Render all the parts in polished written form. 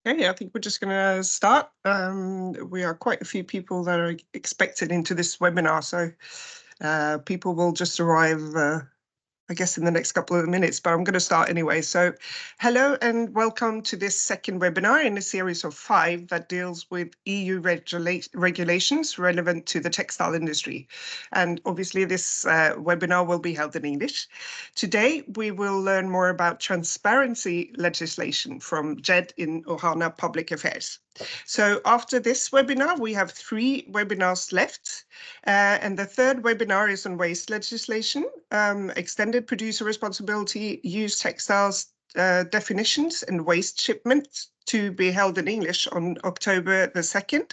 Okay, I think we're just going to start. We are quite a few people that are expected into this webinar, so people will just arrive, I guess, in the next couple of minutes, but I'm going to start anyway. So hello and welcome to this second webinar in a series of 5 that deals with EU regulations relevant to the textile industry. And obviously this webinar will be held in English. Today, we will learn more about transparency legislation from Jed in Ohana Public Affairs. So after this webinar, we have 3 webinars left. And the third webinar is on waste legislation, extended producer responsibility, used textiles definitions and waste shipments, to be held in English on October the 2nd.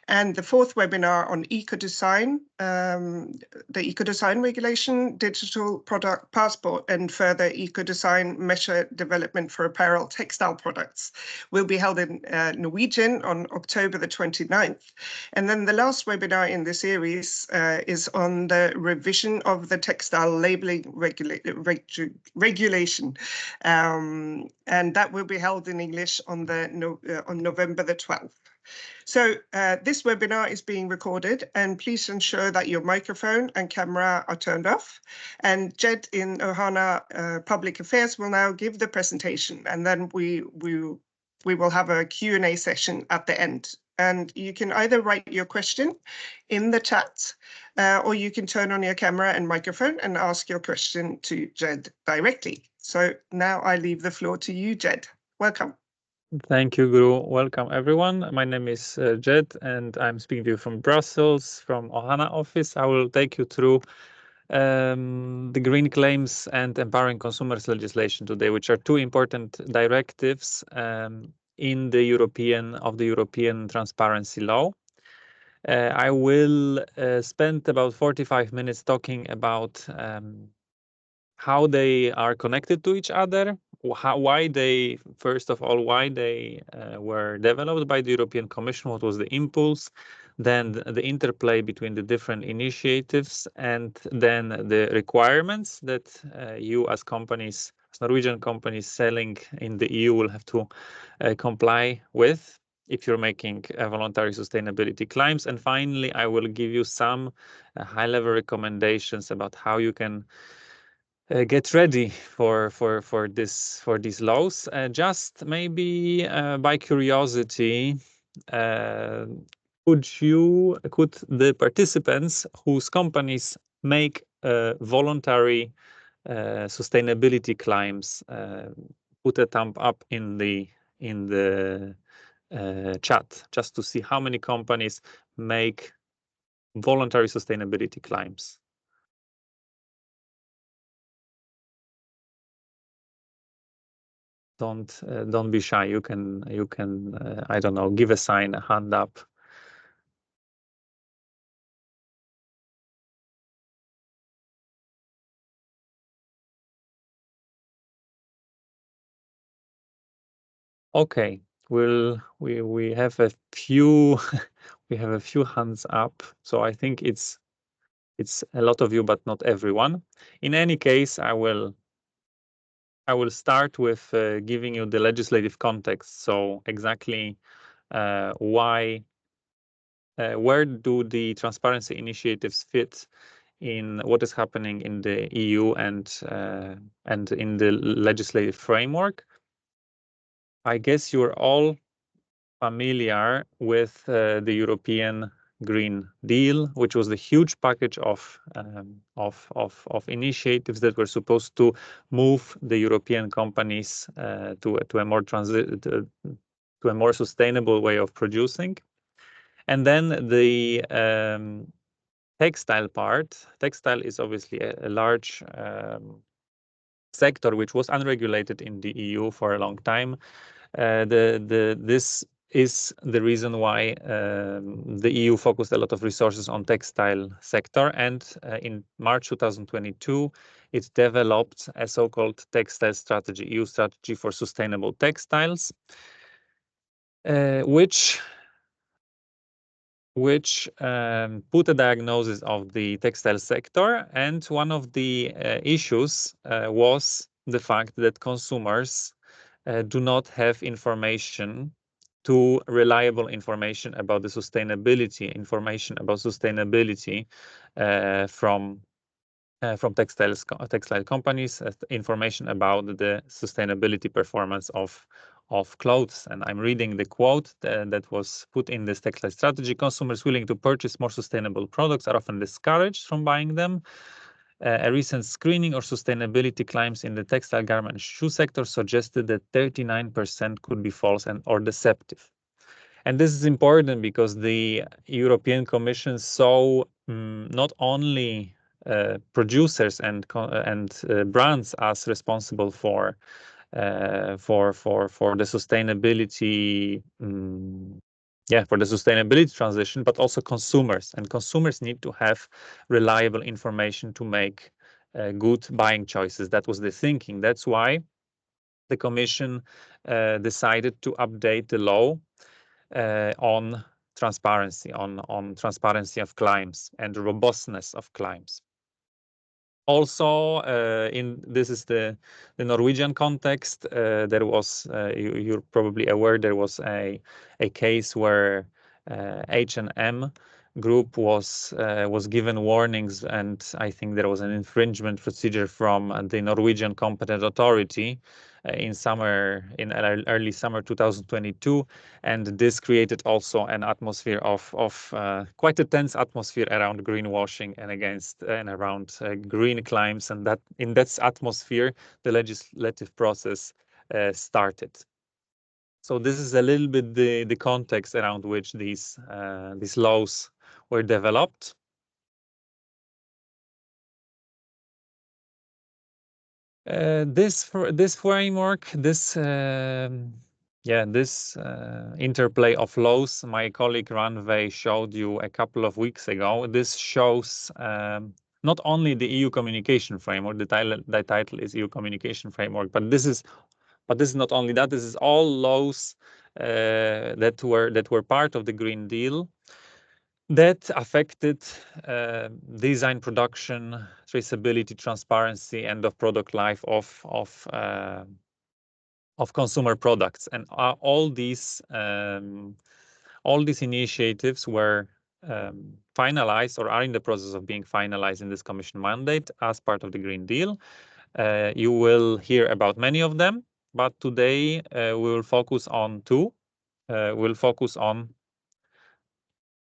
And the 4th webinar on eco-design, the eco-design regulation, digital product passport, and further eco-design measure development for apparel textile products will be held in Norwegian on October the 29th. And then the last webinar in the series is on the revision of the textile labeling regulation. And that will be held in English on November the 12th. So this webinar is being recorded, and please ensure that your microphone and camera are turned off. And Jed in Ohana Public Affairs will now give the presentation, and then we will have a Q&A session at the end. And you can either write your question in the chat, or you can turn on your camera and microphone and ask your question to Jed directly. So now I leave the floor to you, Jed. Welcome. Thank you, Guru. Welcome, everyone. My name is Jed, and I'm speaking to you from Brussels, from Ohana office. I will take you through the green claims and empowering consumers legislation today, which are 2 important directives in the European transparency law. I will spend about 45 minutes talking about how they are connected to each other, why they were developed by the European Commission, what was the impulse, then the interplay between the different initiatives, and then the requirements that you as companies, as Norwegian companies selling in the EU, will have to comply with if you're making voluntary sustainability claims. And finally, I will give you some high-level recommendations about how you can get ready for these laws. Just maybe by curiosity, could the participants whose companies make voluntary sustainability claims put a thumb up in the chat, just to see how many companies make voluntary sustainability claims? Don't be shy. You can I don't know, give a sign, a hand up. Okay, we have a few we have a few hands up, so I think it's a lot of you, but not everyone. In any case, I will start with giving you the legislative context. So exactly where do the transparency initiatives fit in what is happening in the EU and in the legislative framework? I guess you're all familiar with the European Green Deal, which was the huge package of initiatives that were supposed to move the European companies to a more sustainable way of producing. And then the textile part. Textile is obviously a large sector which was unregulated in the EU for a long time. This is the reason why the EU focused a lot of resources on textile sector, and in March 2022 it developed a so-called textile strategy, EU strategy for sustainable textiles, which put a diagnosis of the textile sector, and one of the issues was the fact that consumers do not have information, to reliable information about the sustainability, from textile companies, information about the sustainability performance of clothes. And I'm reading the quote that was put in this textile strategy. Consumers willing to purchase more sustainable products are often discouraged from buying them. A recent screening of sustainability claims in the textile, garment, and shoe sector suggested that 39% could be false or deceptive. And this is important because the European Commission saw not only producers and brands as responsible for the sustainability, for the sustainability transition, but also consumers. And consumers need to have reliable information to make good buying choices. That was the thinking. That's why the Commission decided to update the law on transparency, on transparency of claims and robustness of claims. Also, this is the Norwegian context. There was, you're probably aware, there was a case where H&M Group was given warnings, and I think there was an infringement procedure from the Norwegian competent authority in early summer 2022, and this created also an atmosphere of quite a tense atmosphere around greenwashing and around green claims, and that in that atmosphere the legislative process started. So this is a little bit the context around which these laws were developed. This framework, this interplay of laws, my colleague Ranveig showed you a couple of weeks ago. This shows not only the EU communication framework. The title is EU communication framework, but this is not only that. This is all laws that were part of the Green Deal that affected design, production, traceability, transparency, end of product life of consumer products. And all these initiatives were finalized or are in the process of being finalized in this Commission mandate as part of the Green Deal. You will hear about many of them, but today we will focus on two. We'll focus on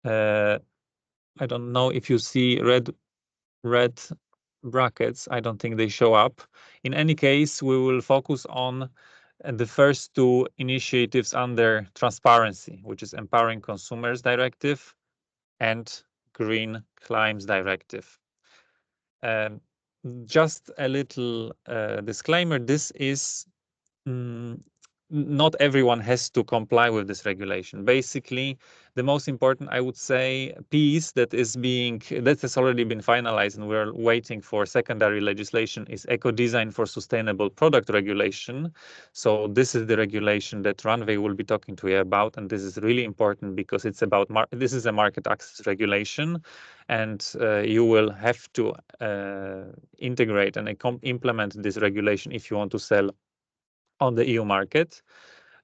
I don't know if you see red brackets. I don't think they show up. In any case, we will focus on the first two initiatives under transparency, which is Empowering Consumers Directive and Green Claims Directive. Just a little disclaimer, this is not everyone has to comply with this regulation. Basically, the most important, I would say, piece that has already been finalized and we're waiting for secondary legislation is Eco-Design for Sustainable Product Regulation. So this is the regulation that Ranveig will be talking to you about, and this is really important because it's about this is a market access regulation, and you will have to integrate and implement this regulation if you want to sell on the EU market.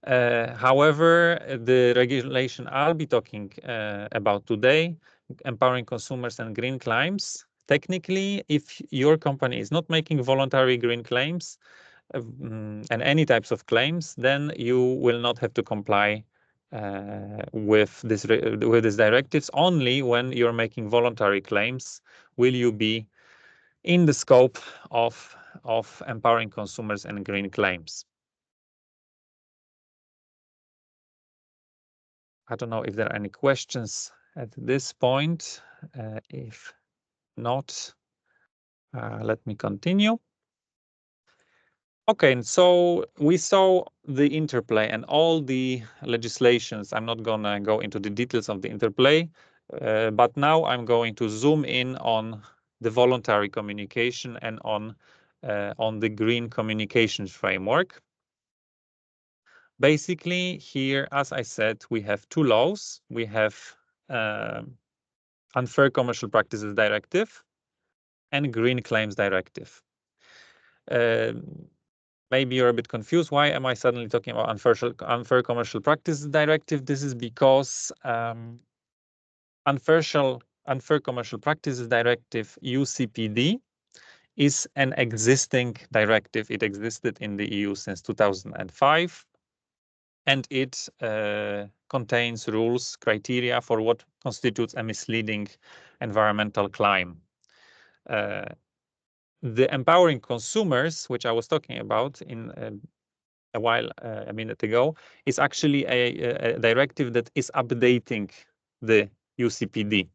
However, the regulation I'll be talking about today, Empowering Consumers and Green Claims, technically, if your company is not making voluntary green claims and any types of claims, then you will not have to comply with these directives. Only when you're making voluntary claims will you be in the scope of empowering consumers and green claims. I don't know if there are any questions at this point. If not, let me continue. Okay, and so we saw the interplay and all the legislations. I'm not going to go into the details of the interplay, but now I'm going to zoom in on the voluntary communication and on the green communications framework. Basically, here, as I said, we have two laws. We have Unfair Commercial Practices Directive and Green Claims Directive. maybe you're a bit confused. Why am I suddenly talking about unfair commercial practices directive? This is because unfair commercial practices directive, UCPD, is an existing directive. It existed in the EU since 2005, and it contains rules, criteria for what constitutes a misleading environmental claim. The empowering consumers, which I was talking about in a minute ago, is actually a directive that is updating the UCPD.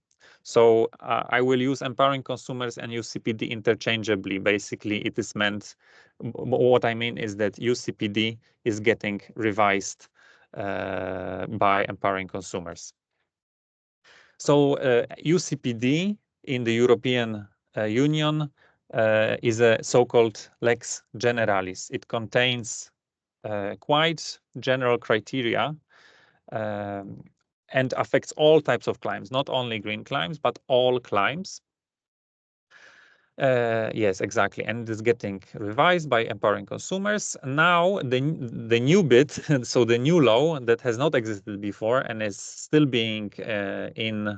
So I will use empowering consumers and UCPD interchangeably. Basically, it is meant, what I mean is that UCPD is getting revised by empowering consumers. So UCPD in the European Union is a so-called lex generalis. It contains quite general criteria and affects all types of claims, not only green claims, but all claims. Yes, exactly, and it's getting revised by empowering consumers. Now, the new bit, so the new law that has not existed before and is still being in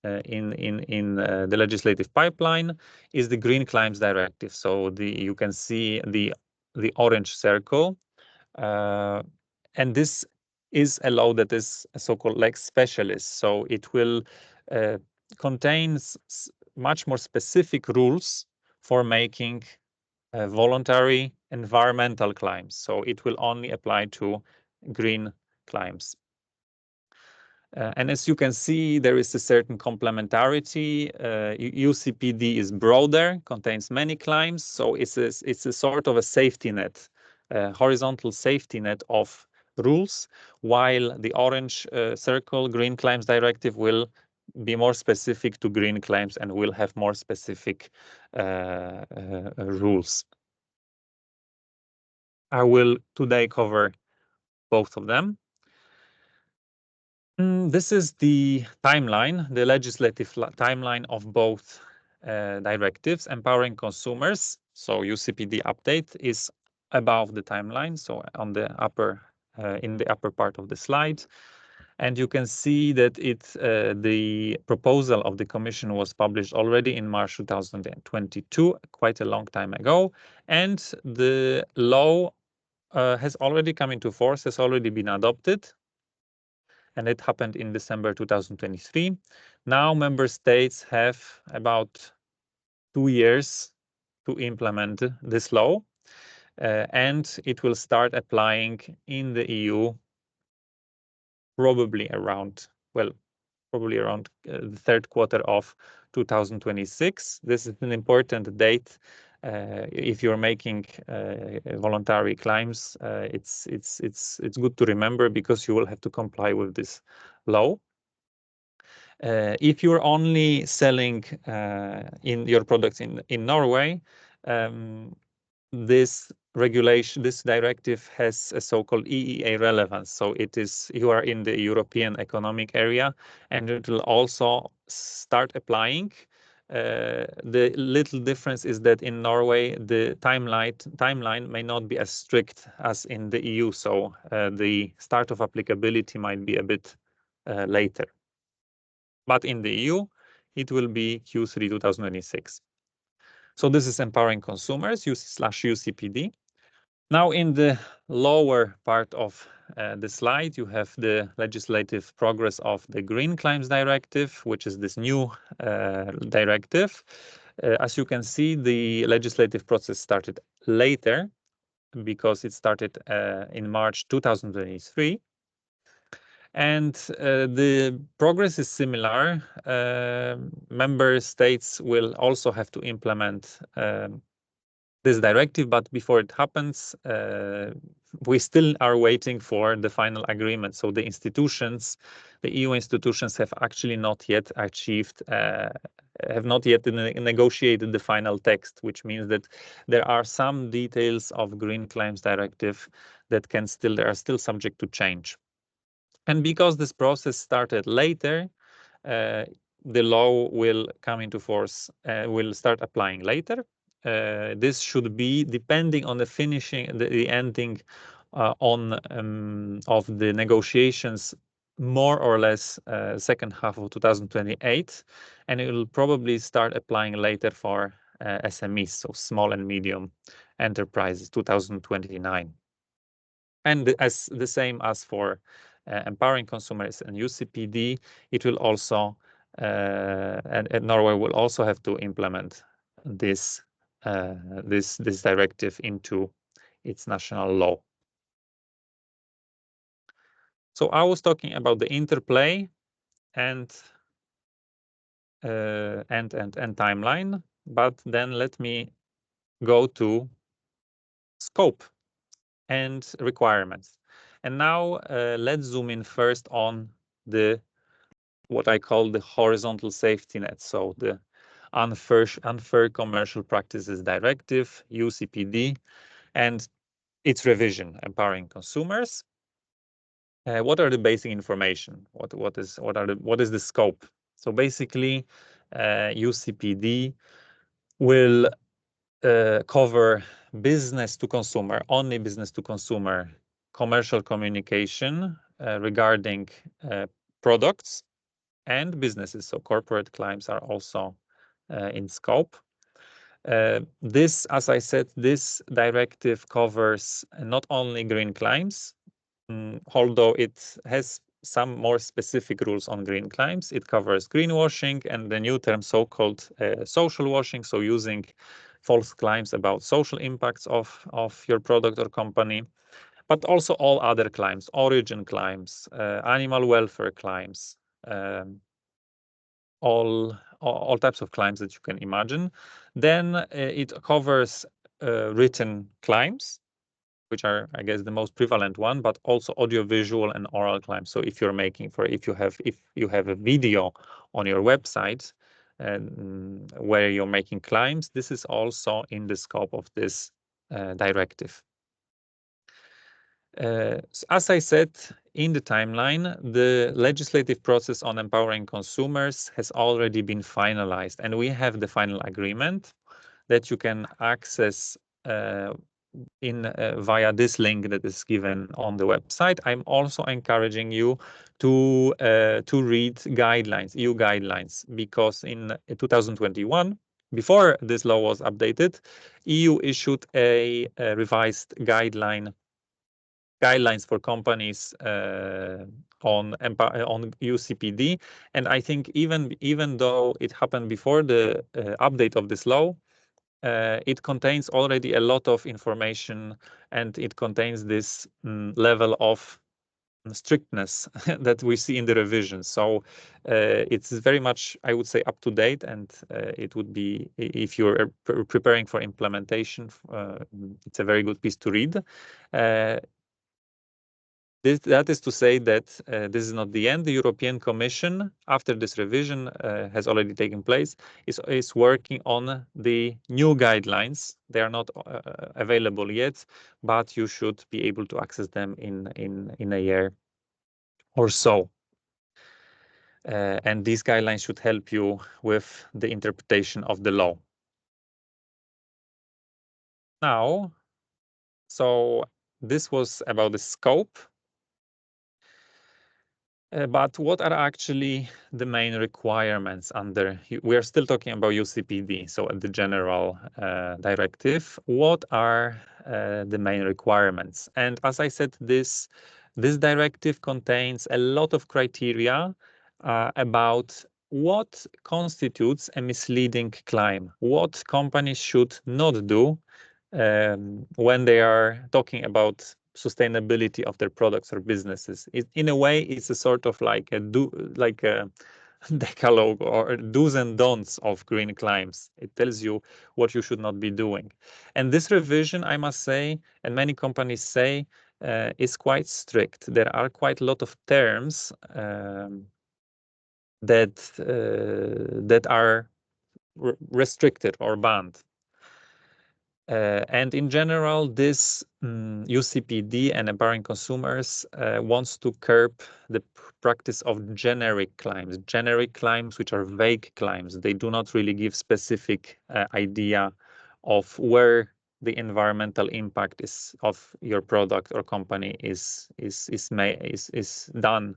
the legislative pipeline, is the Green Claims Directive. So you can see the orange circle, and this is a law that is a so-called lex specialis. So it will contains much more specific rules for making voluntary environmental claims. So it will only apply to green claims. And as you can see, there is a certain complementarity. UCPD is broader, contains many claims, so it's a sort of a safety net, horizontal safety net of rules, while the orange circle, Green Claims Directive, will be more specific to green claims and will have more specific rules. I will today cover both of them. This is the timeline, the legislative timeline of both directives. Empowering consumers, so UCPD update, is above the timeline, so on the upper, in the upper part of the slide. And you can see that the proposal of the Commission was published already in March 2022, quite a long time ago. And the law has already come into force, has already been adopted. And it happened in December 2023. Now member states have about 2 years to implement this law, and it will start applying in the EU probably around the third quarter of 2026. This is an important date. If you're making voluntary claims, it's good to remember, because you will have to comply with this law. If you're only selling in your products in Norway, this directive has a so-called EEA relevance. So you are in the European Economic Area, and it will also start applying. The little difference is that in Norway, the timeline may not be as strict as in the EU. So the start of applicability might be a bit later. But in the EU, it will be Q3 2026. So this is empowering consumers, /UCPD. Now, in the lower part of the slide, you have the legislative progress of the Green Claims Directive, which is this new directive. As you can see, the legislative process started later, because it started in March 2023. And the progress is similar. Member states will also have to implement this directive, but before it happens, we still are waiting for the final agreement. So the EU institutions have actually not yet negotiated the final text, which means that there are some details of Green Claims Directive that are still subject to change. And because this process started later, the law will come into force, will start applying later. this should be depending on the finishing, the ending of the negotiations, more or less second half of 2028, and it will probably start applying later for SMEs, so small and medium enterprises, 2029. And as the same as for empowering consumers and UCPD, it will also, and Norway will also have to implement this directive into its national law. So I was talking about the interplay and timeline, but then let me go to scope and requirements. And now let's zoom in first on what I call the horizontal safety net. So the Unfair Commercial Practices Directive, UCPD, and its revision, empowering consumers. What are the basic information? What is the scope? So basically, UCPD will cover business to consumer, only business to consumer commercial communication regarding products and businesses. So corporate claims are also in scope. This, as I said, this directive covers not only green claims, although it has some more specific rules on green claims. It covers greenwashing and the new term so-called social washing, so using false claims about social impacts of your product or company, but also all other claims, origin claims, animal welfare claims, all types of claims that you can imagine. Then it covers written claims, which are, I guess, the most prevalent one, but also audiovisual and oral claims. So if you have a video on your website where you're making claims, this is also in the scope of this directive. As I said in the timeline, the legislative process on empowering consumers has already been finalized, and we have the final agreement that you can access via this link that is given on the website. I'm also encouraging you to read guidelines, EU guidelines, because in 2021, before this law was updated, EU issued a revised guidelines for companies on UCPD, and I think even though it happened before the update of this law, it contains already a lot of information, and it contains this level of strictness that we see in the revision. So it's very much, I would say, up to date, and it would be, if you're preparing for implementation, it's a very good piece to read. That is to say that this is not the end. The European Commission, after this revision has already taken place, is working on the new guidelines. They are not available yet, but you should be able to access them in a year or so. And these guidelines should help you with the interpretation of the law. Now, so this was about the scope. But what are actually the main requirements under? We are still talking about UCPD, so the general directive. What are the main requirements? And as I said, this directive contains a lot of criteria about what constitutes a misleading claim, what companies should not do when they are talking about sustainability of their products or businesses. In a way, it's a sort of like a decalogue or do's and don'ts of green claims. It tells you what you should not be doing. And this revision, I must say, and many companies say, is quite strict. There are quite a lot of terms that are restricted or banned. And in general, this UCPD and empowering consumers wants to curb the practice of generic claims which are vague claims. They do not really give specific idea of where the environmental impact is of your product or company is done.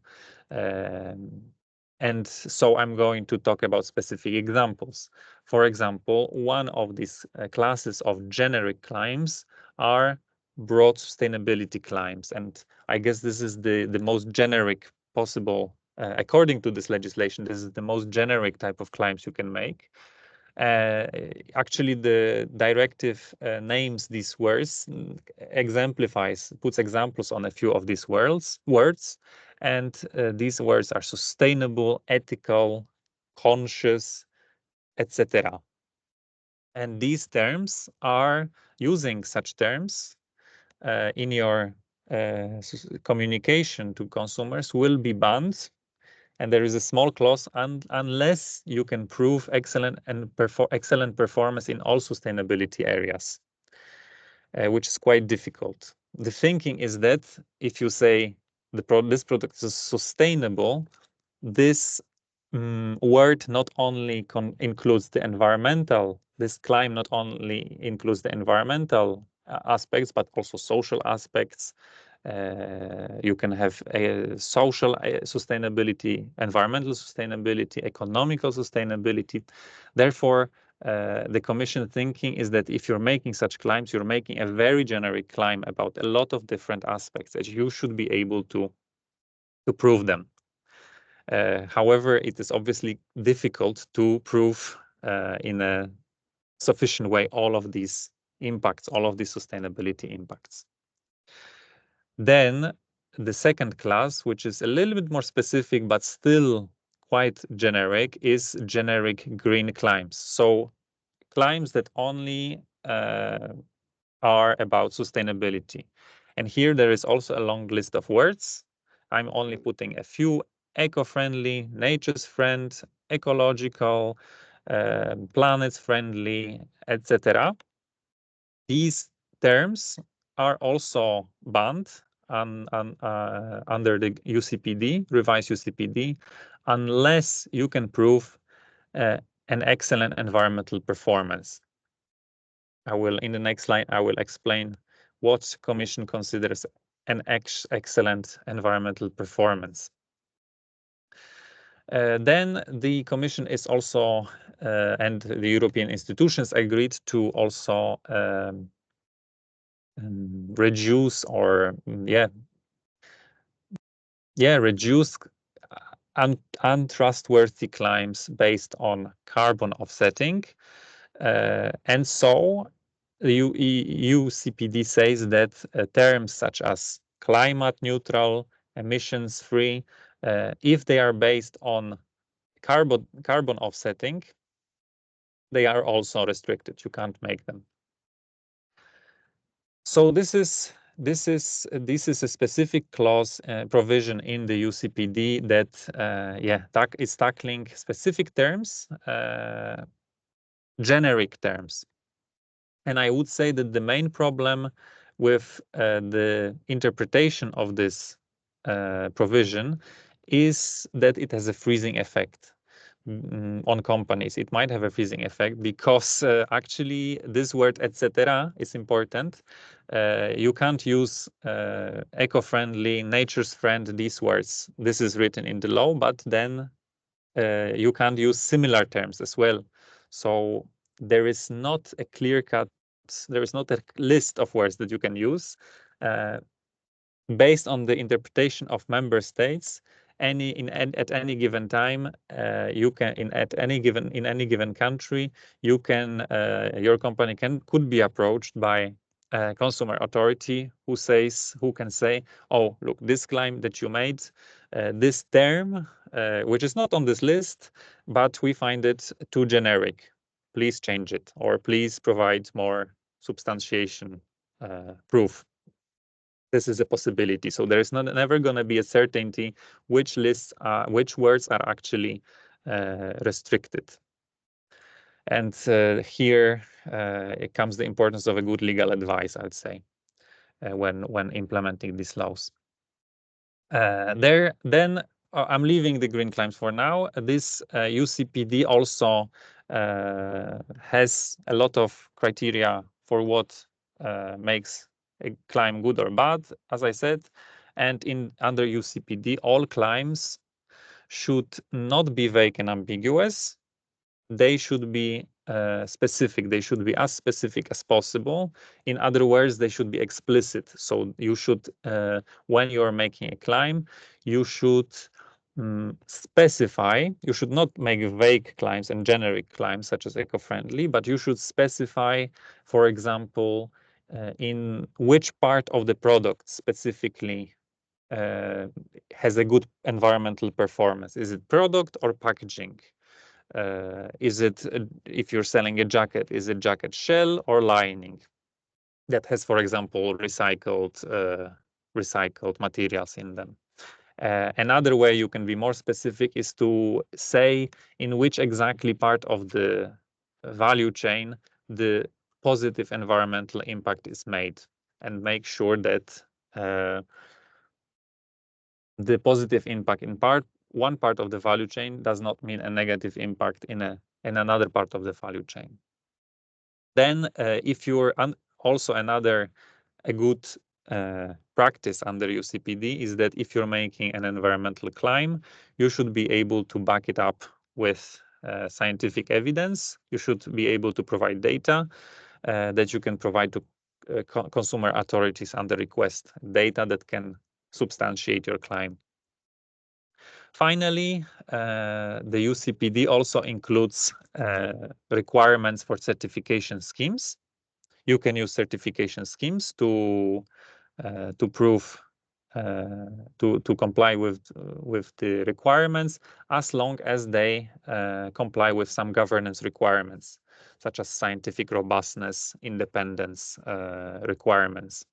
And so I'm going to talk about specific examples. For example, one of these classes of generic claims are broad sustainability claims. And I guess this is the most generic possible, according to this legislation, this is the most generic type of claims you can make. Actually, the directive names these words, puts examples on a few of these words, and these words are sustainable, ethical, conscious, etc. And these terms are, using such terms in your communication to consumers will be banned. And there is a small clause, unless you can prove excellent performance in all sustainability areas, which is quite difficult. The thinking is that if you say this product is sustainable, this word not only includes the environmental, this claim not only includes the environmental aspects, but also social aspects. You can have a social sustainability, environmental sustainability, economical sustainability. Therefore, the Commission thinking is that if you're making such claims, you're making a very generic claim about a lot of different aspects that you should be able to prove them. However, it is obviously difficult to prove in a sufficient way all of these impacts, all of these sustainability impacts. Then the second class, which is a little bit more specific but still quite generic, is generic green claims. So claims that only are about sustainability. And here there is also a long list of words. I'm only putting a few: eco-friendly, nature's friend, ecological, planet-friendly, etc. These terms are also banned under the UCPD, revised UCPD, unless you can prove an excellent environmental performance. In the next slide, I will explain what Commission considers an excellent environmental performance. Then the Commission is also, and the European institutions agreed to also reduce or reduce untrustworthy claims based on carbon offsetting. And so the UCPD says that terms such as climate neutral, emissions free, if they are based on carbon offsetting, they are also restricted. You can't make them. So this is a specific clause provision in the UCPD that is tackling specific terms, generic terms. And I would say that the main problem with the interpretation of this provision is that it has a freezing effect on companies. It might have a freezing effect because actually this word etc. is important. You can't use eco-friendly, nature's friend, these words. This is written in the law, but then you can't use similar terms as well. So there is not a clear-cut, there is not a list of words that you can use. Based on the interpretation of member states, at any given time, you can in any given country, you can your company could be approached by a consumer authority who can say, oh, look, this claim that you made, this term, which is not on this list, but we find it too generic. Please change it, or please provide more substantiation proof. This is a possibility. So there is never going to be a certainty which words are actually restricted. And here it comes the importance of a good legal advice, I'd say, when implementing these laws. I'm leaving the green claims for now. This UCPD also has a lot of criteria for what makes a claim good or bad, as I said. And under UCPD, all claims should not be vague and ambiguous. They should be specific. They should be as specific as possible. In other words, they should be explicit. So you should, when you're making a claim, you should specify. You should not make vague claims and generic claims such as eco-friendly, but you should specify, for example, in which part of the product specifically has a good environmental performance. Is it product or packaging? Is it, if you're selling a jacket, is it jacket shell or lining that has, for example, recycled materials in them? Another way you can be more specific is to say in which exactly part of the value chain the positive environmental impact is made, and make sure that the positive impact in one part of the value chain does not mean a negative impact in another part of the value chain. Then, if you're also a good practice under UCPD is that if you're making an environmental claim, you should be able to back it up with scientific evidence. You should be able to provide data that you can provide to consumer authorities under request, data that can substantiate your claim. Finally, the UCPD also includes requirements for certification schemes. You can use certification schemes to prove to comply with the requirements, as long as they comply with some governance requirements, such as scientific robustness, independence requirements.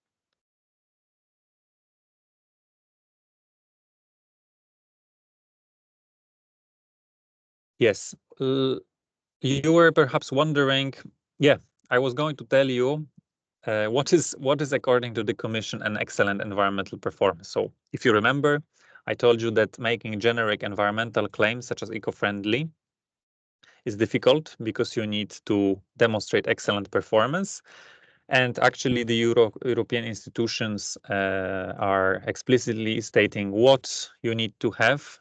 Yes, you were perhaps wondering, yeah, I was going to tell you what is according to the Commission an excellent environmental performance. So if you remember, I told you that making generic environmental claims such as eco-friendly is difficult because you need to demonstrate excellent performance. And actually the European institutions are explicitly stating what you need to have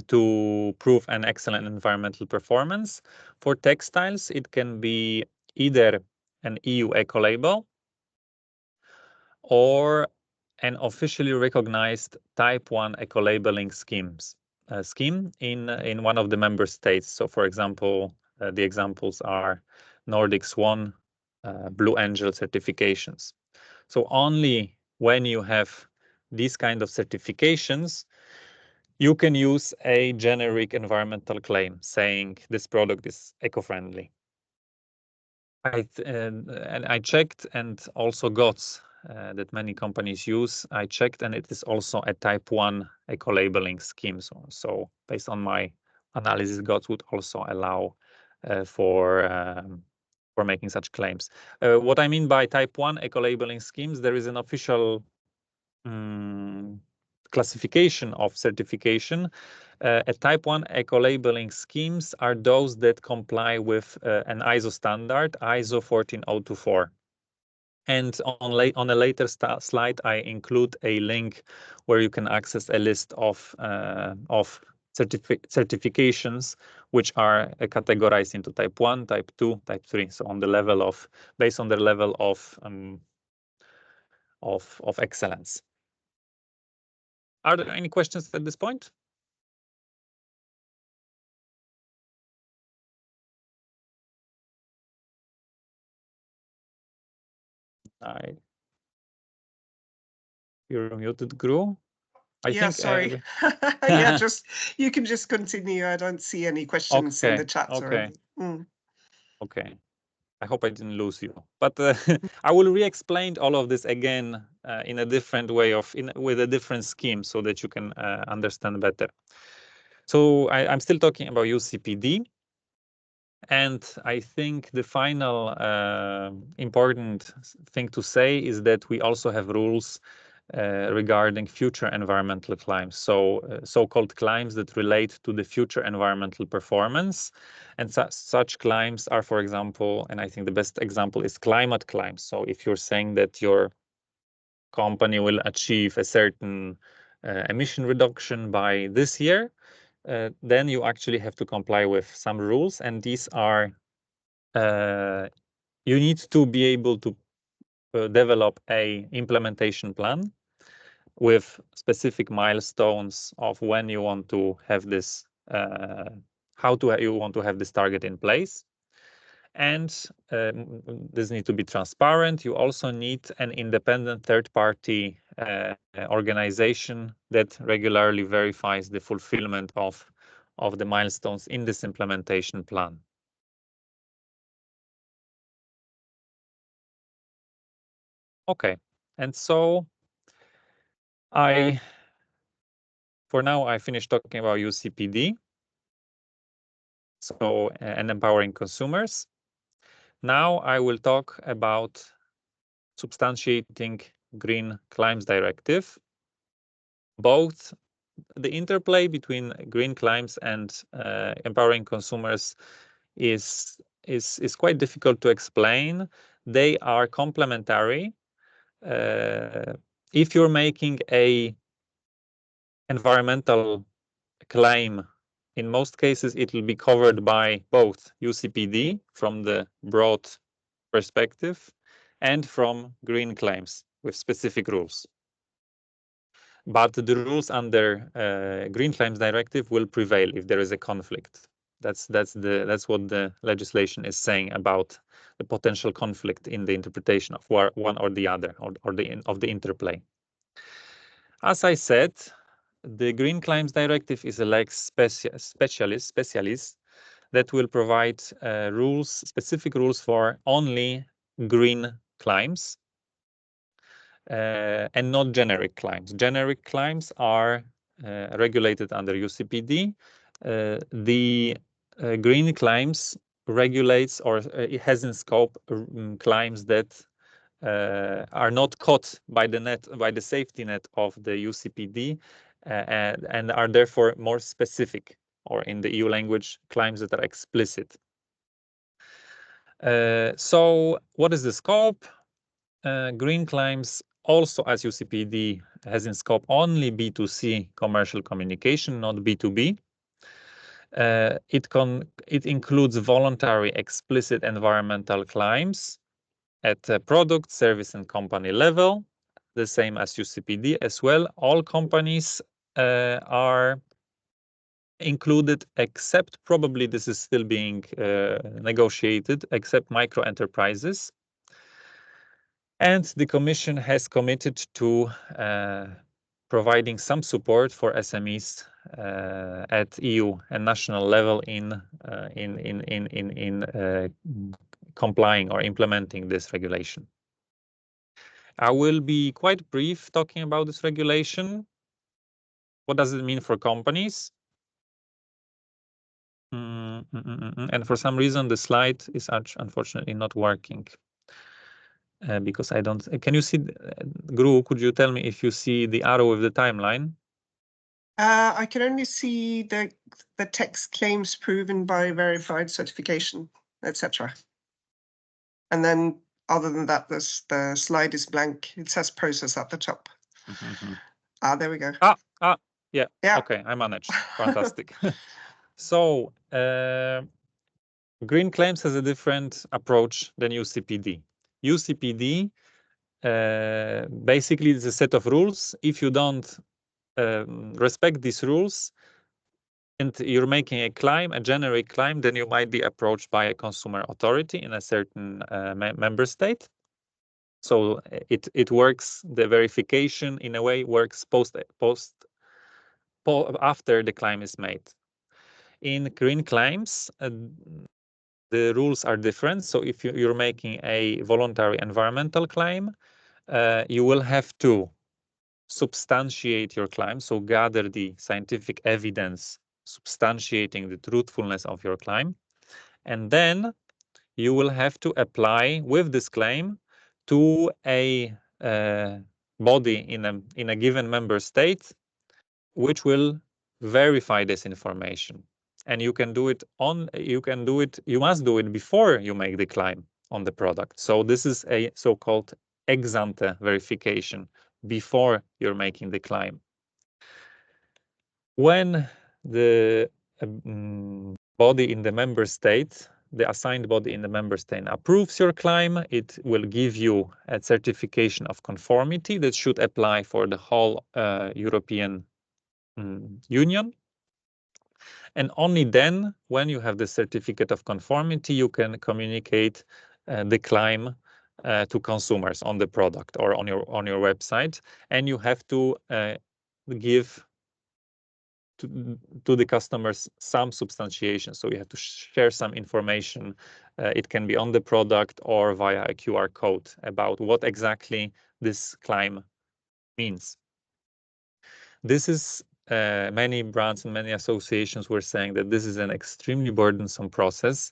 to prove an excellent environmental performance. For textiles, it can be either an EU eco-label or an officially recognized Type 1 eco-labeling scheme in one of the member states. So, for example, the examples are Nordic Swan, Blue Angel certifications. So only when you have these kind of certifications, you can use a generic environmental claim saying this product is eco-friendly. And I checked and also got that many companies use. I checked and it is also a Type 1 eco-labeling scheme. So based on my analysis, GOTS would also allow for making such claims. What I mean by Type 1 eco-labeling schemes, there is an official classification of certification. A Type 1 eco-labeling schemes are those that comply with an ISO standard, ISO 14024. And on a later slide, I include a link where you can access a list of certifications which are categorized into Type 1, Type 2, Type 3. So on the level of, based on the level of excellence. Are there any questions at this point? You're muted, Gru. Sorry. Yeah, you can just continue. I don't see any questions in the chat. Okay. Okay. I hope I didn't lose you, but I will re-explain all of this again in a different way with a different scheme so that you can understand better. So I'm still talking about UCPD. And I think the final important thing to say is that we also have rules regarding future environmental claims, so so-called claims that relate to the future environmental performance. And such claims are, for example, and I think the best example is climate claims. So if you're saying that your company will achieve a certain emission reduction by this year, then you actually have to comply with some rules, and these are you need to be able to develop a implementation plan with specific milestones of when you want to have this, you want to have this target in place. And this needs to be transparent. You also need an independent third-party organization that regularly verifies the fulfillment of the milestones in this implementation plan. Okay, and so for now, I finished talking about UCPD, so and empowering consumers. Now I will talk about substantiating Green Claims Directive. Both the interplay between green claims and empowering consumers is quite difficult to explain. They are complementary. If you're making a environmental claim, in most cases, it will be covered by both UCPD from the broad perspective and from green claims with specific rules. But the rules under Green Claims Directive will prevail if there is a conflict. That's what the legislation is saying about the potential conflict in the interpretation of one or the other, or of the interplay. As I said, the Green Claims Directive is a lex specialis that will provide specific rules for only green claims and not generic claims. Generic claims are regulated under UCPD. The green claims regulates, or it has in scope claims that are not caught by the safety net of the UCPD and are therefore more specific, or in the EU language, claims that are explicit. So what is the scope? Green claims also, as UCPD, has in scope only B2C commercial communication, not B2B. It includes voluntary explicit environmental claims at product, service, and company level, the same as UCPD as well. All companies are included, except, probably this is still being negotiated, except micro enterprises. And the Commission has committed to providing some support for SMEs at EU and national level in complying or implementing this regulation. I will be quite brief talking about this regulation. What does it mean for companies? And for some reason, the slide is unfortunately not working. Because I don't. Can you see, Gru? Could you tell me if you see the arrow with the timeline? I can only see the text claims proven by verified certification, etc. And then, other than that, the slide is blank. It says process at the top. There we go. Yeah. Okay, I managed. Fantastic. So, green claims has a different approach than UCPD. UCPD basically is a set of rules. If you don't respect these rules and you're making a claim, a generic claim, then you might be approached by a consumer authority in a certain member state. So it works. The verification, in a way, works after the claim is made. In green claims, the rules are different. So if you're making a voluntary environmental claim, you will have to substantiate your claim, so gather the scientific evidence substantiating the truthfulness of your claim, and then you will have to apply with this claim to a body in a given member state, which will verify this information. And you must do it before you make the claim on the product. So this is a so-called ex ante verification before you're making the claim. When the body in the member state, the assigned body in the member state approves your claim, it will give you a certification of conformity that should apply for the whole European Union. And only then, when you have the certificate of conformity, you can communicate the claim to consumers on the product or on your website, and you have to give to the customers some substantiation. So you have to share some information. It can be on the product or via a QR code about what exactly this claim means. This is many brands and many associations were saying that this is an extremely burdensome process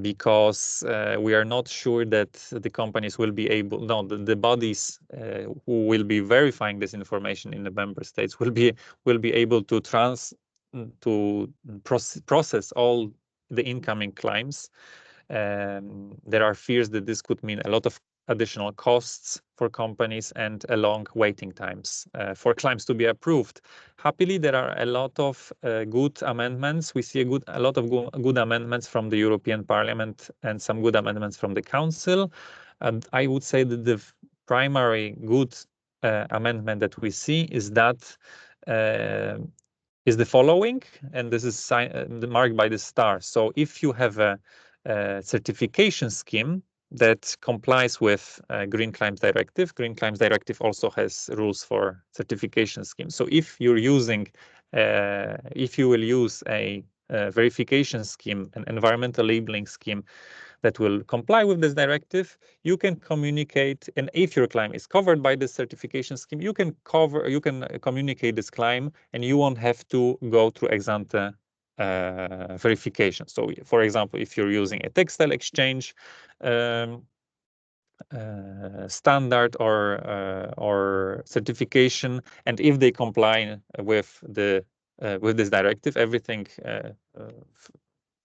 because we are not sure that the companies will be able, the bodies who will be verifying this information in the member states will be able to process all the incoming claims. There are fears that this could mean a lot of additional costs for companies and a long waiting times for claims to be approved. Happily, there are a lot of good amendments. We see a lot of good amendments from the European Parliament and some good amendments from the Council. And I would say that the primary good amendment that we see is that is the following, and this is marked by the star. So if you have a certification scheme that complies with Green Claims Directive. Green Claims Directive also has rules for certification schemes. So if you're using, if you will use a verification scheme, an environmental labeling scheme that will comply with this directive, you can communicate, and if your claim is covered by this certification scheme, you can communicate this claim, and you won't have to go through ex ante verification. So, for example, if you're using a textile exchange standard or certification, and if they comply with this directive, everything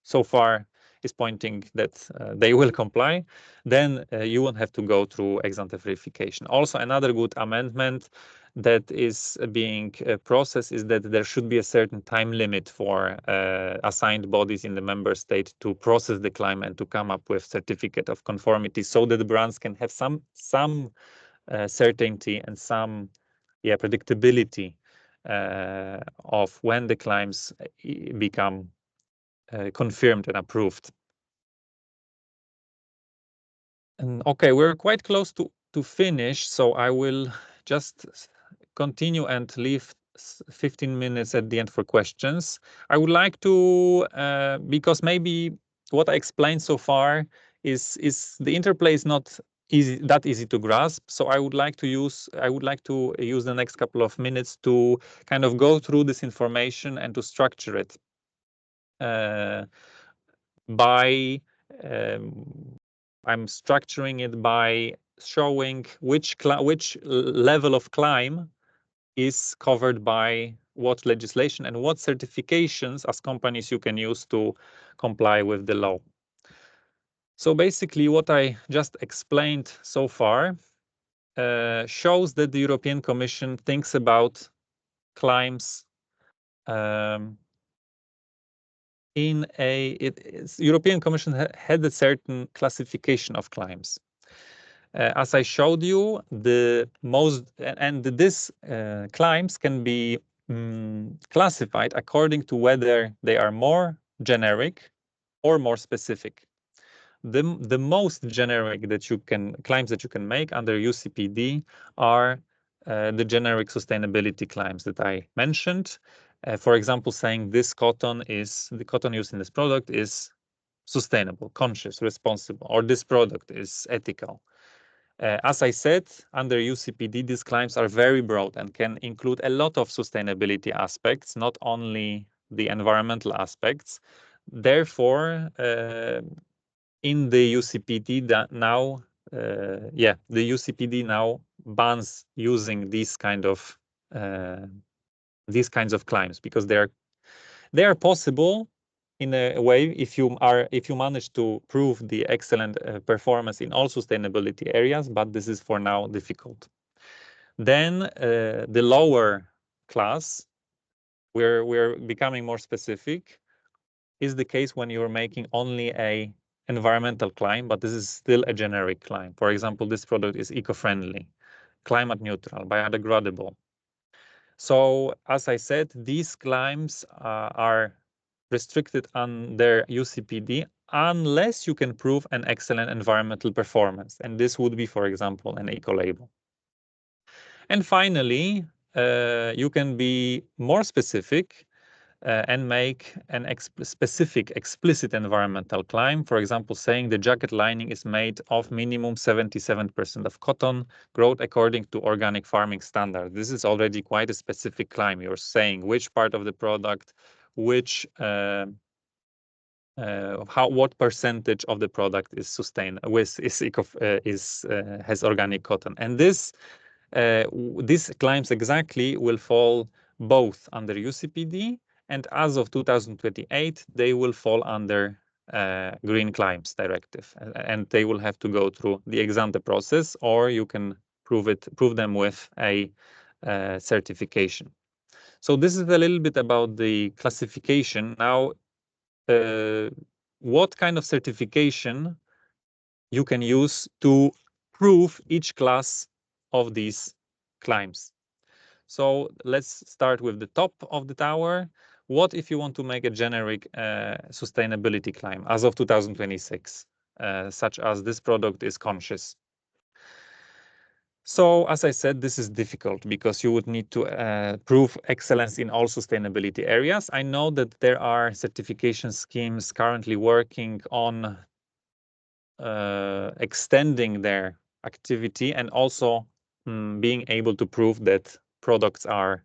so far is pointing that they will comply, then you won't have to go through ex ante verification. Also, another good amendment that is being processed is that there should be a certain time limit for assigned bodies in the member state to process the claim and to come up with certificate of conformity, so that the brands can have some certainty and some predictability of when the claims become confirmed and approved. And okay, we're quite close to finish, so I will just continue and leave 15 minutes at the end for questions. I would like to, because maybe what I explained so far is the interplay is not that easy to grasp. So I would like to use the next couple of minutes to kind of go through this information and to structure it I'm structuring it by showing which level of claim is covered by what legislation and what certifications as companies you can use to comply with the law. So basically what I just explained so far shows that the European Commission thinks about claims European Commission had a certain classification of claims. As I showed you, these claims can be classified according to whether they are more generic or more specific. The most generic claims that you can make under UCPD are the generic sustainability claims that I mentioned. For example, saying the cotton used in this product is sustainable, conscious, responsible, or this product is ethical. As I said, under UCPD, these claims are very broad and can include a lot of sustainability aspects, not only the environmental aspects. Therefore, in the UCPD the UCPD now bans using these kinds of claims, because they are possible in a way if you manage to prove the excellent performance in all sustainability areas, but this is for now difficult. Then the lower class, we're becoming more specific, is the case when you're making only a environmental claim, but this is still a generic claim. For example, this product is eco-friendly, climate neutral, biodegradable. So as I said, these claims are restricted under UCPD unless you can prove an excellent environmental performance. And this would be, for example, an eco-label. And finally, you can be more specific and make an specific explicit environmental claim. For example, saying the jacket lining is made of minimum 77% of cotton, growth according to organic farming standard. This is already quite a specific claim. You're saying which part of the product, which what percentage of the product is has organic cotton, and these claims exactly will fall both under UCPD, and as of 2028, they will fall under Green Claims Directive, and they will have to go through the ex ante process, or you can prove them with a certification. So this is a little bit about the classification. Now, what kind of certification you can use to prove each class of these claims? So let's start with the top of the tower. What if you want to make a generic sustainability claim as of 2026, such as this product is conscious? So as I said, this is difficult because you would need to prove excellence in all sustainability areas. I know that there are certification schemes currently working on extending their activity and also being able to prove that products are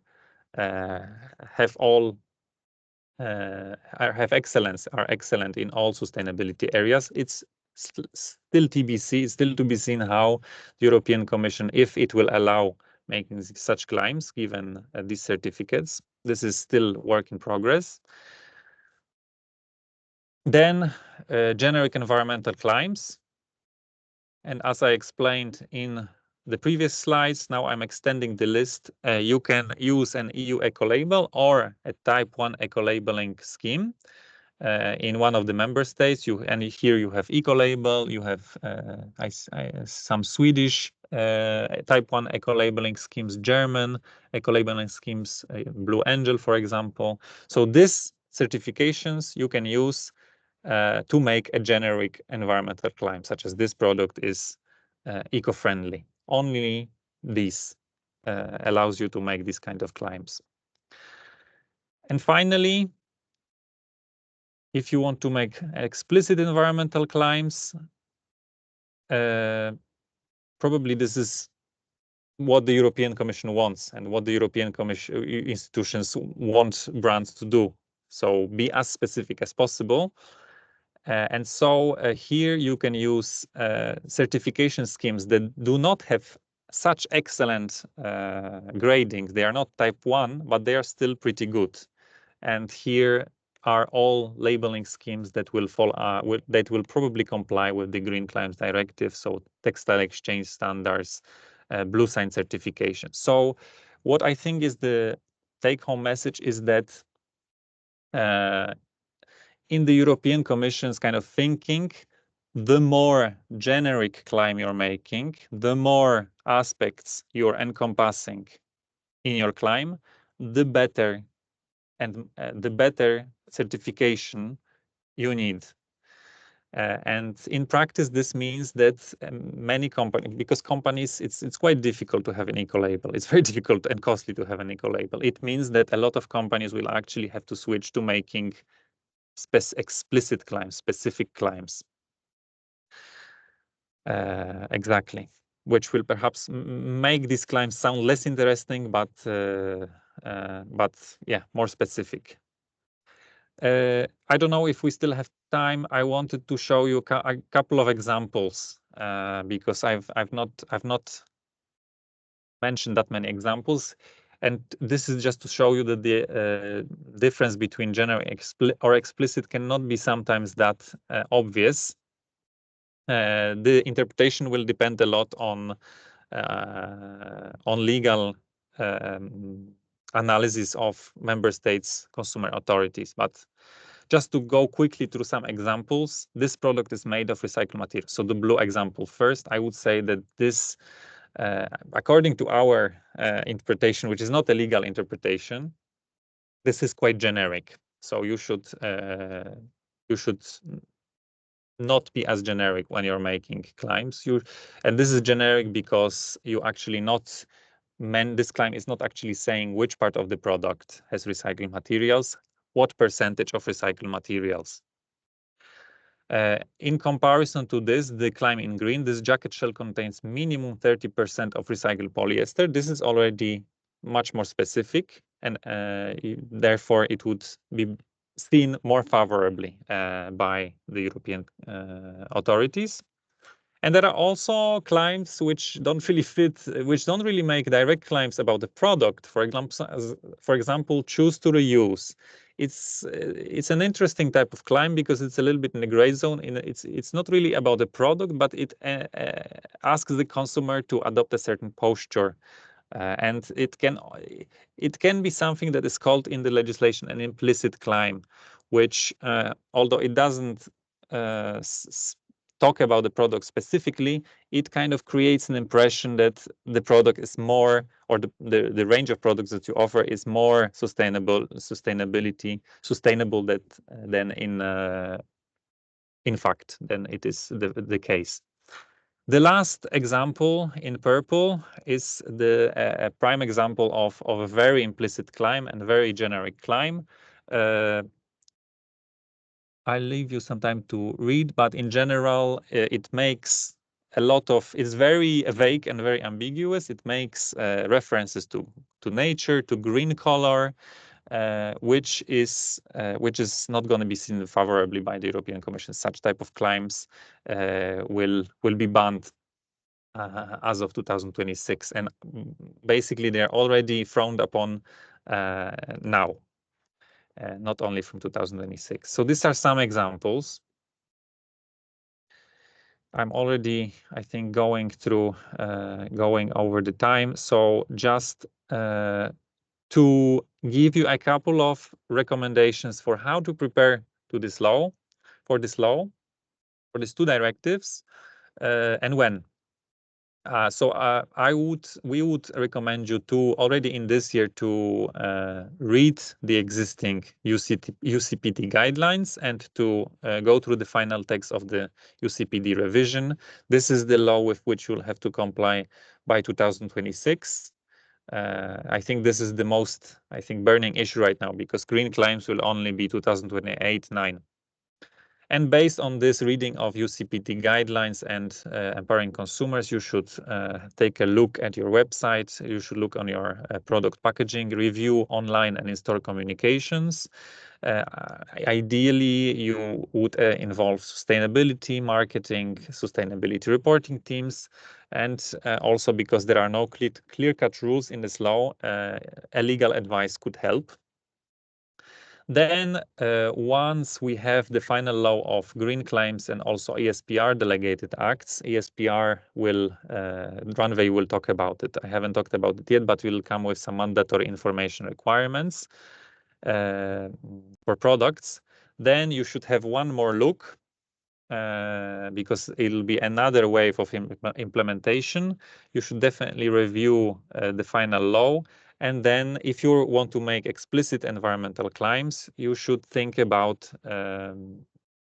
have excellent in all sustainability areas. It's still TBC, still to be seen how the European Commission, if it will allow making such claims given these certificates. This is still work in progress. Then generic environmental claims. And as I explained in the previous slides, now I'm extending the list. You can use an EU eco-label or a type 1 eco-labeling scheme in one of the member states. And here you have eco-label, you have some Swedish type 1 eco-labeling schemes, German eco-labeling schemes, Blue Angel, for example. So these certifications you can use to make a generic environmental claim, such as this product is eco-friendly. Only this allows you to make these kind of claims. And finally, if you want to make explicit environmental claims, probably this is what the European Commission wants and what the European Commission institutions want brands to do. So be as specific as possible. And so here you can use certification schemes that do not have such excellent grading. They are not type 1, but they are still pretty good. And here are all labeling schemes that will probably comply with the Green Claims Directive, so textile exchange standards, Blue Sign certification. So what I think is the take-home message is that in the European Commission's kind of thinking, the more generic claim you're making, the more aspects you're encompassing in your claim, the better certification you need. And in practice, this means that many companies, because companies, it's quite difficult to have an eco-label. It's very difficult and costly to have an eco-label. It means that a lot of companies will actually have to switch to making explicit claims, specific claims. Exactly, which will perhaps make these claims sound less interesting, but yeah, more specific. I don't know if we still have time. I wanted to show you a couple of examples because I've not mention that many examples. And this is just to show you that the difference between generic or explicit cannot be sometimes that obvious. The interpretation will depend a lot on legal analysis of member states' consumer authorities. But just to go quickly through some examples, this product is made of recycled material. So the blue example first, I would say that this, according to our interpretation, which is not a legal interpretation, this is quite generic. So you should not be as generic when you're making claims. And this is generic because you actually not this claim is not actually saying which part of the product has recycled materials, what percentage of recycled materials. In comparison to this, the claim in green, this jacket shell contains minimum 30% of recycled polyester. This is already much more specific, and therefore it would be seen more favorably by the European authorities. And there are also claims which don't really fit, which don't really make direct claims about the product. For example, choose to reuse. It's an interesting type of claim because it's a little bit in the gray zone. It's not really about the product, but it asks the consumer to adopt a certain posture. And it can be something that is called in the legislation an implicit claim, which, although it doesn't talk about the product specifically, it kind of creates an impression that the product is more, or the range of products that you offer is more sustainable than in fact than it is the case. The last example in purple is a prime example of a very implicit claim and very generic claim. I'll leave you some time to read, but in general, it makes it's very vague and very ambiguous. It makes references to nature, to green color, which is not going to be seen favorably by the European Commission. Such type of claims will be banned as of 2026, and basically they're already frowned upon now. Not only from 2026. So these are some examples. I'm already, I think, going over the time. So just to give you a couple of recommendations for how to prepare for these two directives, and when. We would recommend you to already in this year to read the existing UCPD guidelines and to go through the final text of the UCPD revision. This is the law with which you'll have to comply by 2026. I think this is the most, burning issue right now, because green claims will only be 2028-9. And based on this reading of UCPD guidelines and empowering consumers, you should take a look at your website. You should look on your product packaging, review online and in-store communications. Ideally, you would involve sustainability marketing, sustainability reporting teams, and also because there are no clear-cut rules in this law, a legal advice could help. Then once we have the final law of green claims and also ESPR delegated acts, ESPR Randway will talk about it. I haven't talked about it yet, but we'll come with some mandatory information requirements for products. Then you should have one more look because it'll be another wave of implementation. You should definitely review the final law. And then if you want to make explicit environmental claims, you should think about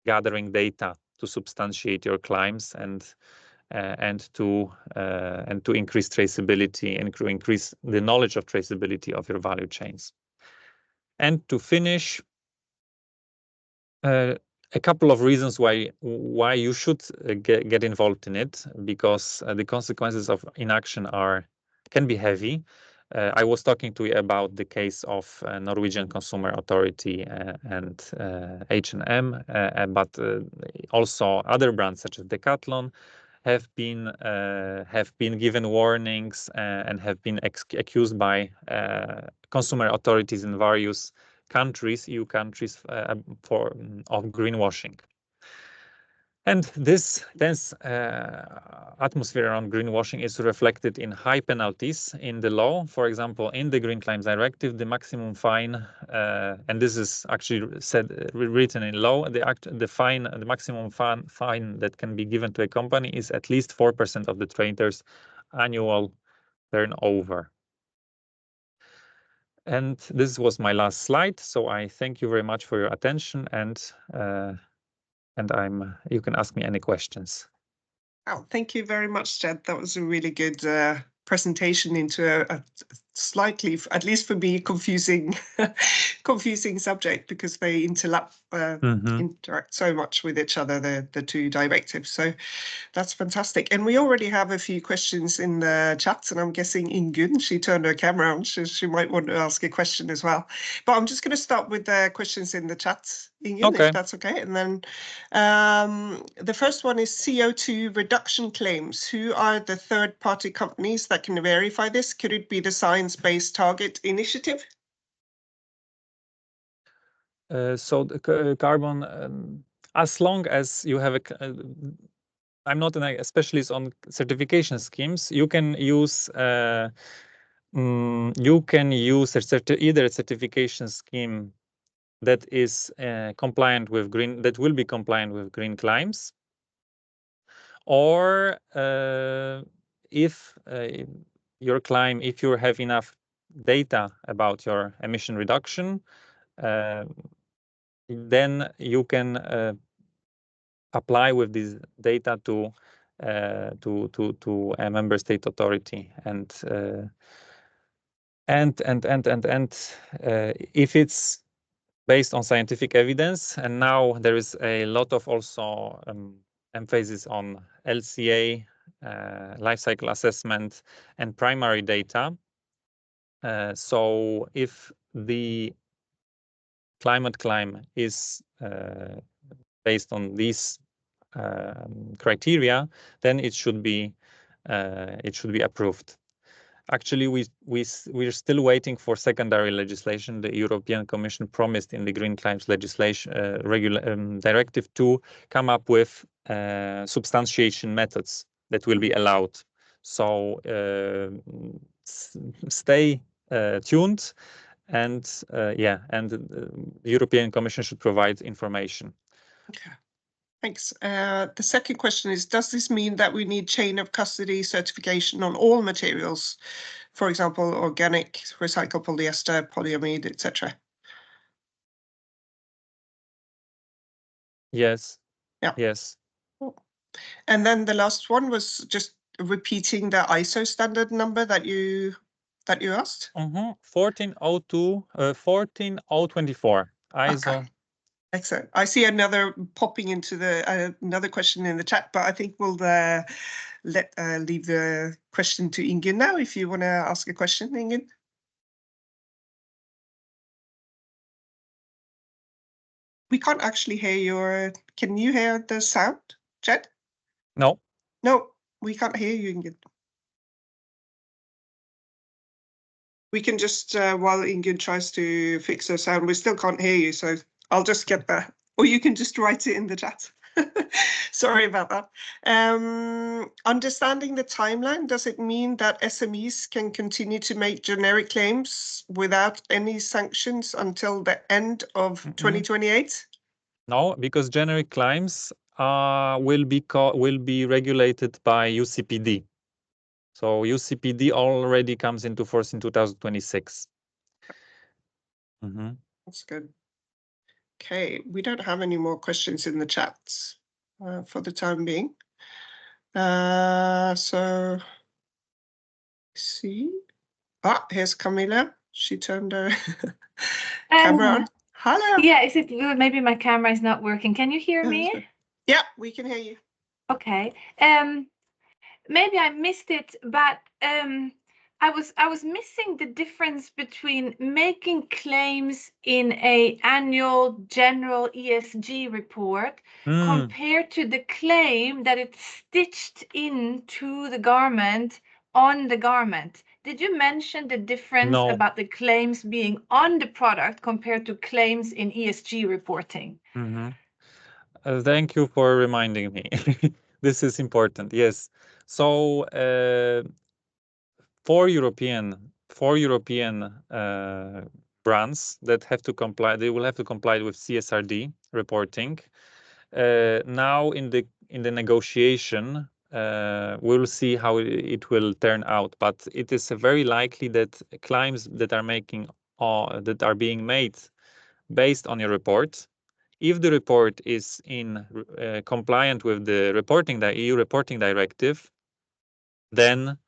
gathering data to substantiate your claims and to increase traceability and increase the knowledge of traceability of your value chains. And to finish, a couple of reasons why you should get involved in it, because the consequences of inaction can be heavy. I was talking to you about the case of Norwegian Consumer Authority and H&M, but also other brands such as Decathlon have been given warnings and have been accused by consumer authorities in various countries, EU countries, of greenwashing. And this dense atmosphere around greenwashing is reflected in high penalties in the law. For example, in the Green Claims Directive, the maximum fine, and this is actually written in law, the maximum fine that can be given to a company is at least 4% of the trader's annual turnover. And this was my last slide. So I thank you very much for your attention, and you can ask me any questions. Oh, thank you very much, Jed. That was a really good presentation into a slightly, at least for me, confusing subject, because they interact so much with each other, the two directives. So that's fantastic. And we already have a few questions in the chat, and I'm guessing Ingunn, she turned her camera on, so she might want to ask a question as well. But I'm just going to start with the questions in the chat, Ingunn, if that's okay. And then the first one is CO2 reduction claims. Who are the third-party companies that can verify this? Could it be the Science-Based Target Initiative? So the carbon, as long as you have I'm not a specialist on certification schemes. You can use either a certification scheme that is compliant with that will be compliant with green claims, or if you have enough data about your emission reduction, then you can apply with this data to a member state authority, and if it's based on scientific evidence, and now there is a lot of also emphasis on LCA, life cycle assessment, and primary data. So if the climate claim is based on these criteria, then it should be approved. Actually, we're still waiting for secondary legislation. The European Commission promised in the Green Claims legislation directive to come up with substantiation methods that will be allowed. So stay tuned, and the European Commission should provide information. Okay. Thanks. The second question is, does this mean that we need chain of custody certification on all materials? For example, organic, recycled polyester, polyamide, etc. Yes. Yeah. Yes. And then the last one was just repeating the ISO standard number that you asked. 14002, 14024 ISO. Okay. Excellent. I see another popping into another question in the chat, but I think we'll leave the question to Ingunn now, if you want to ask a question, Ingunn. We can't actually hear can you hear the sound, Jed? No. No, we can't hear you, Ingunn. We can just, while Ingunn tries to fix her sound, we still can't hear you, so I'll just get that. Or you can just write it in the chat. Sorry about that. Understanding the timeline, does it mean that SMEs can continue to make generic claims without any sanctions until the end of 2028? No, because generic claims will be regulated by UCPD. So UCPD already comes into force in 2026. That's good. Okay, we don't have any more questions in the chat for the time being. So, see. Here's Camilla. She turned her camera on. Hello. Yeah, is it maybe my camera is not working? Can you hear me? Yeah, we can hear you. Okay. Maybe I missed it, but I was missing the difference between making claims in a annual general ESG report compared to the claim that it's stitched into the garment on the garment. Did you mention the difference No. about the claims being on the product compared to claims in ESG reporting? Thank you for reminding me. This is important. Yes. So for European brands that have to comply, they will have to comply with CSRD reporting. Now in the negotiation, we'll see how it will turn out, but it is very likely that claims that are being made based on your report, if the report is in compliant with the EU reporting directive, then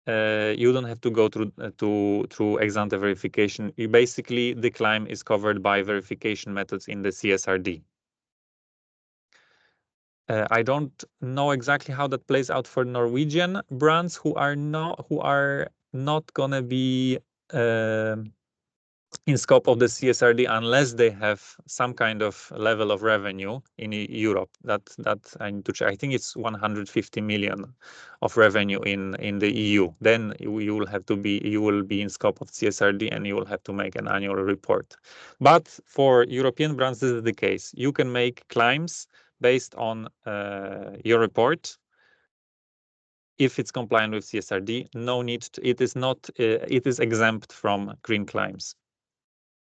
you don't have to go through ex-ante verification. Basically, the claim is covered by verification methods in the CSRD. I don't know exactly how that plays out for Norwegian brands who are not gonna be in scope of the CSRD unless they have some kind of level of revenue in Europe. That I need to check. I think it's 150 million of revenue in the EU. Then you will be in scope of CSRD and you will have to make an annual report. But for European brands, this is the case. You can make claims based on your report. If it's compliant with CSRD, no need to, it is exempt from green claims.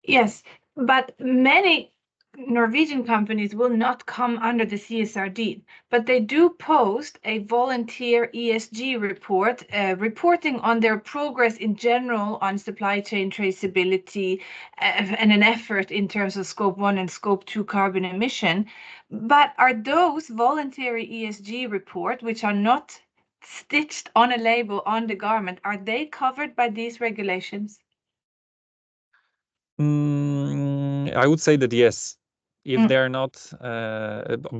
Yes, but many Norwegian companies will not come under the CSRD, but they do post a volunteer ESG report, reporting on their progress in general on supply chain traceability and an effort in terms of Scope 1 and Scope 2 carbon emission. But are those voluntary ESG reports, which are not stitched on a label on the garment, are they covered by these regulations? I would say that yes, if they are not,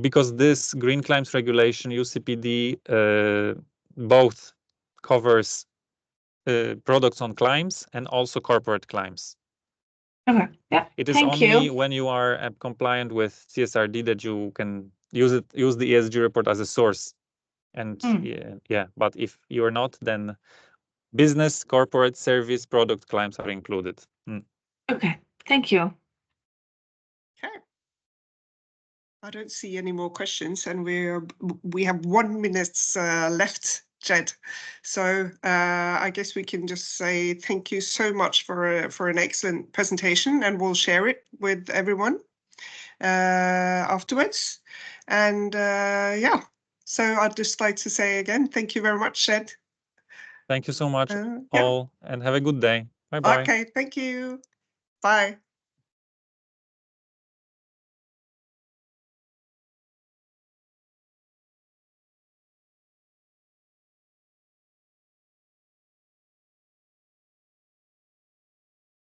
because this green claims regulation, UCPD, both covers products on claims and also corporate claims. Okay, yeah, It is thank only you. when you are compliant with CSRD that you can use the ESG report as a source. And yeah, but if you are not, then business, corporate, service, product claims are included. Okay, thank you. Okay. I don't see any more questions, and we have 1 minute left, Jed. So I guess we can just say thank you so much for an excellent presentation, and we'll share it with everyone afterwards. And yeah, so I'd just like to say again, thank you very much, Jed. Thank you so much Yeah. all, and have a good day. Bye-bye. Okay, thank you. Bye.